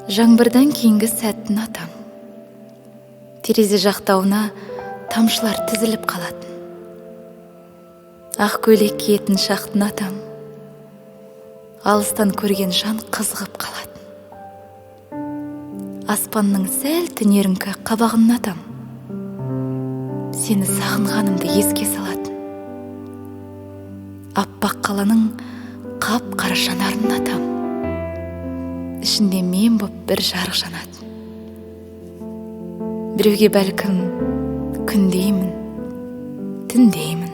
Жаңбырдан кейінгі сәтті ұнатам. Терезе жақтауына тамшылар тізіліп қалатын. Ақ көйлек киетін шақты ұнатам. Алыстан көрген жан қызығып қалатын. Аспанның сәл түнеріңкі қабағын ұнатам. Сені сағынғанымды еске салатын. Аппақ қаланың қап-қара жанарын ұнатам. Ішінде мен боп бір жарық жанатын. Біреуге бәлкім күндеймін, түндеймін.